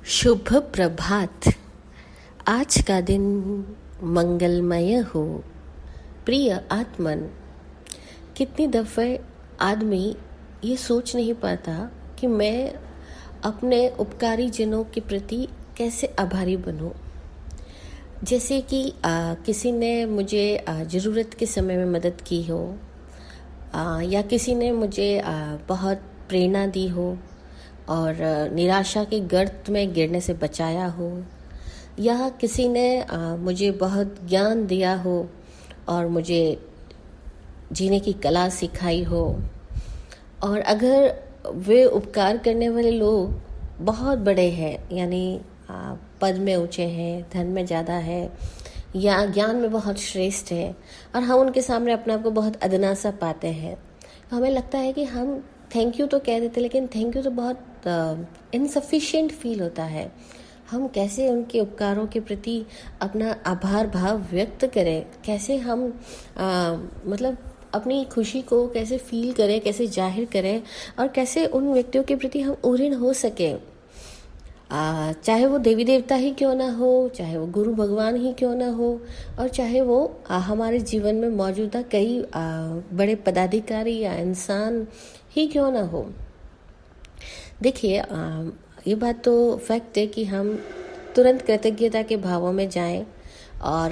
शुभ प्रभात। आज का दिन मंगलमय हो। प्रिय आत्मन, कितनी दफ़े आदमी ये सोच नहीं पाता कि मैं अपने उपकारी जनों के प्रति कैसे आभारी बनूं। जैसे कि किसी ने मुझे ज़रूरत के समय में मदद की हो, या किसी ने मुझे बहुत प्रेरणा दी हो और निराशा के गर्त में गिरने से बचाया हो, या किसी ने मुझे बहुत ज्ञान दिया हो और मुझे जीने की कला सिखाई हो। और अगर वे उपकार करने वाले लोग बहुत बड़े हैं, यानी पद में ऊंचे हैं, धन में ज़्यादा है, या ज्ञान में बहुत श्रेष्ठ है, और हम उनके सामने अपने आप को बहुत अदना सा पाते हैं, तो हमें लगता है कि हम थैंक यू तो कह देते, लेकिन थैंक यू तो बहुत इनसफिशिएंट फील होता है। हम कैसे उनके उपकारों के प्रति अपना आभार भाव व्यक्त करें, कैसे हम मतलब अपनी खुशी को कैसे फील करें, कैसे जाहिर करें, और कैसे उन व्यक्तियों के प्रति हम ऋणी हो सके। चाहे वो देवी देवता ही क्यों ना हो, चाहे वो गुरु भगवान ही क्यों ना हो, और चाहे वो हमारे जीवन में मौजूदा कई बड़े पदाधिकारी या इंसान ही क्यों ना हो। देखिए, ये बात तो फैक्ट है कि हम तुरंत कृतज्ञता के भावों में जाएं, और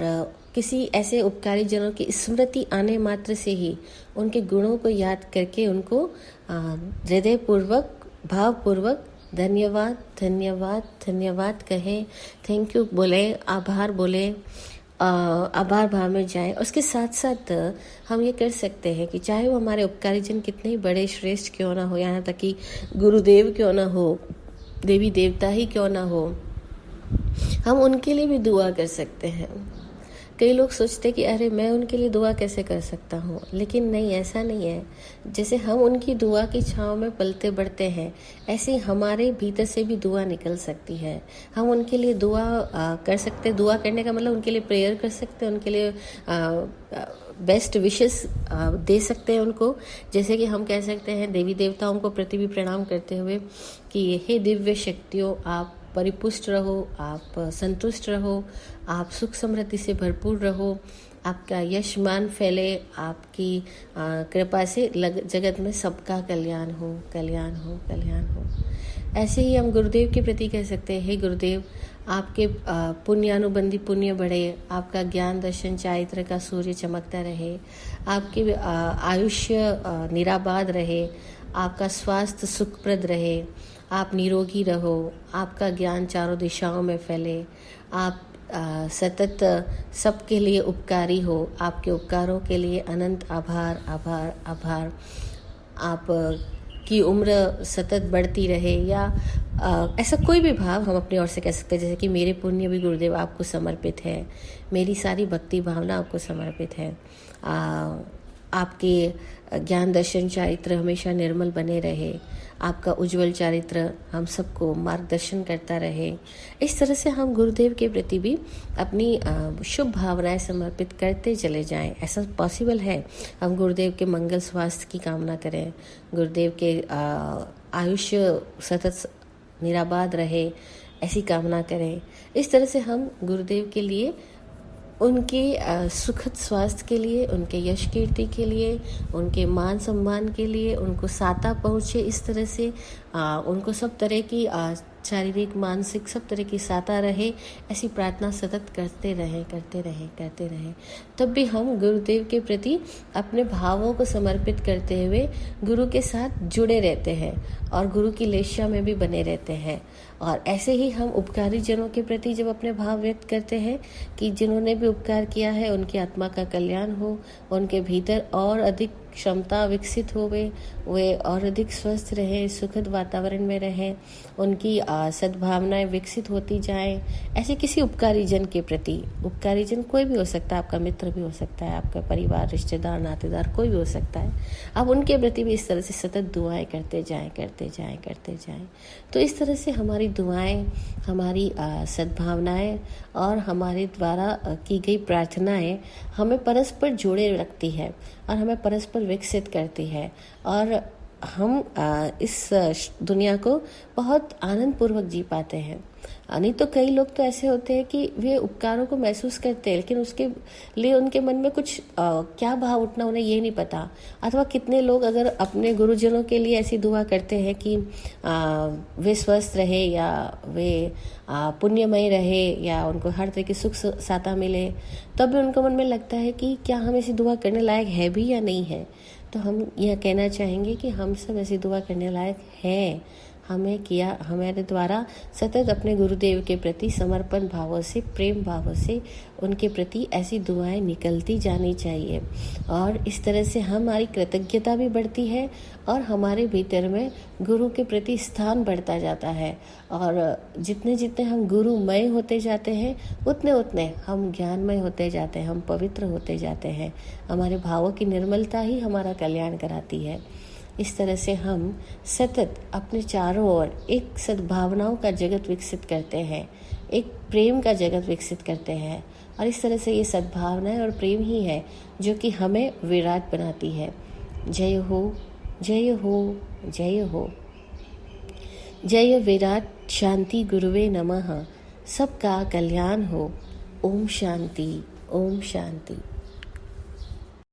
किसी ऐसे उपकारी जनों की स्मृति आने मात्र से ही उनके गुणों को याद करके उनको हृदयपूर्वक भावपूर्वक धन्यवाद धन्यवाद धन्यवाद कहें, थैंक यू बोले, आभार बोले, आभार भाव में जाएं। उसके साथ साथ हम ये कर सकते हैं कि चाहे वो हमारे उपकारी जन कितने ही बड़े श्रेष्ठ क्यों ना हो, यहाँ तक कि गुरुदेव क्यों ना हो, देवी देवता ही क्यों ना हो, हम उनके लिए भी दुआ कर सकते हैं। कई लोग सोचते कि अरे मैं उनके लिए दुआ कैसे कर सकता हूँ, लेकिन नहीं, ऐसा नहीं है। जैसे हम उनकी दुआ की छाँव में पलते बढ़ते हैं, ऐसे हमारे भीतर से भी दुआ निकल सकती है। हम उनके लिए दुआ कर सकते हैं। दुआ करने का मतलब उनके लिए प्रेयर कर सकते हैं, उनके लिए बेस्ट विशेस दे सकते हैं उनको। जैसे कि हम कह सकते हैं देवी देवताओं को प्रति भी प्रणाम करते हुए कि हे दिव्य शक्तियों, आप परिपुष्ट रहो, आप संतुष्ट रहो, आप सुख समृद्धि से भरपूर रहो, आपका यश मान फैले, आपकी कृपा से जगत में सबका कल्याण हो, कल्याण हो, कल्याण हो। ऐसे ही हम गुरुदेव के प्रति कह सकते हैं, हे गुरुदेव, आपके पुण्यानुबंधी पुण्य बढ़े, आपका ज्ञान दर्शन चारित्र का सूर्य चमकता रहे, आपके आयुष्य निराबाद रहे, आपका स्वास्थ्य सुखप्रद रहे, आप निरोगी रहो, आपका ज्ञान चारों दिशाओं में फैले, आप सतत सबके लिए उपकारी हो, आपके उपकारों के लिए अनंत आभार आभार आभार, आप की उम्र सतत बढ़ती रहे, या ऐसा कोई भी भाव हम अपनी ओर से कह सकते हैं। जैसे कि मेरे पुण्य भी गुरुदेव आपको समर्पित है, मेरी सारी भक्ति भावना आपको समर्पित है, आपके ज्ञान दर्शन चारित्र हमेशा निर्मल बने रहे, आपका उज्जवल चारित्र हम सबको मार्गदर्शन करता रहे। इस तरह से हम गुरुदेव के प्रति भी अपनी शुभ भावनाएं समर्पित करते चले जाएं। ऐसा पॉसिबल है। हम गुरुदेव के मंगल स्वास्थ्य की कामना करें, गुरुदेव के आयुष्य सतत निराबाद रहे, ऐसी कामना करें। इस तरह से हम गुरुदेव के लिए, उनके सुखद स्वास्थ्य के लिए, उनके यश कीर्ति के लिए, उनके मान सम्मान के लिए, उनको साता पहुँचे, इस तरह से उनको सब तरह की शारीरिक मानसिक सब तरह की साता रहे, ऐसी प्रार्थना सतत करते रहें। तब भी हम गुरुदेव के प्रति अपने भावों को समर्पित करते हुए गुरु के साथ जुड़े रहते हैं और गुरु की लेशा में भी बने रहते हैं। और ऐसे ही हम उपकारी जनों के प्रति जब अपने भाव व्यक्त करते हैं कि जिन्होंने भी उपकार किया है उनकी आत्मा का कल्याण हो, उनके भीतर और अधिक क्षमता विकसित होवे, वे और अधिक स्वस्थ रहें, सुखद वातावरण में रहें, उनकी सद्भावनाएं विकसित होती जाएं। ऐसे किसी उपकारी जन के प्रति, उपकारी जन कोई भी हो सकता है, आपका मित्र भी हो सकता है, आपका परिवार, रिश्तेदार, नातेदार, कोई भी हो सकता है, आप उनके प्रति भी इस तरह से सतत दुआएं करते जाएं। तो इस तरह से हमारी दुआएं, हमारी सद्भावनाएं और हमारे द्वारा की गई प्रार्थनाएं हमें परस्पर जोड़े रखती है और हमें परस्पर विकसित करती है। और हम इस दुनिया को बहुत आनंद पूर्वक जी पाते हैं। नहीं तो कई लोग तो ऐसे होते हैं कि वे उपकारों को महसूस करते हैं, लेकिन उसके लिए उनके मन में कुछ क्या भाव उठना उन्हें ये नहीं पता। अथवा कितने लोग अगर अपने गुरुजनों के लिए ऐसी दुआ करते हैं कि वे स्वस्थ रहे या वे पुण्यमय रहे या उनको हर तरह की सुख साता मिले, तब भी उनको मन में लगता है कि क्या हम ऐसी दुआ करने लायक है भी या नहीं है। तो हम यह कहना चाहेंगे कि हम सब ऐसी दुआ करने लायक हैं। हमारे द्वारा सतत अपने गुरुदेव के प्रति समर्पण भावों से, प्रेम भावों से उनके प्रति ऐसी दुआएं निकलती जानी चाहिए, और इस तरह से हमारी कृतज्ञता भी बढ़ती है और हमारे भीतर में गुरु के प्रति स्थान बढ़ता जाता है। और जितने जितने हम गुरुमय होते जाते हैं, उतने उतने हम ज्ञानमय होते जाते हैं, हम पवित्र होते जाते हैं। हमारे भावों की निर्मलता ही हमारा कल्याण कराती है। इस तरह से हम सतत अपने चारों ओर एक सद्भावनाओं का जगत विकसित करते हैं, एक प्रेम का जगत विकसित करते हैं, और इस तरह से ये सद्भावनाएं और प्रेम ही है जो कि हमें विराट बनाती है। जय हो, जय हो, जय हो। जय विराट शांति गुरुवे नमः। सबका कल्याण हो। ओम शांति, ओम शांति।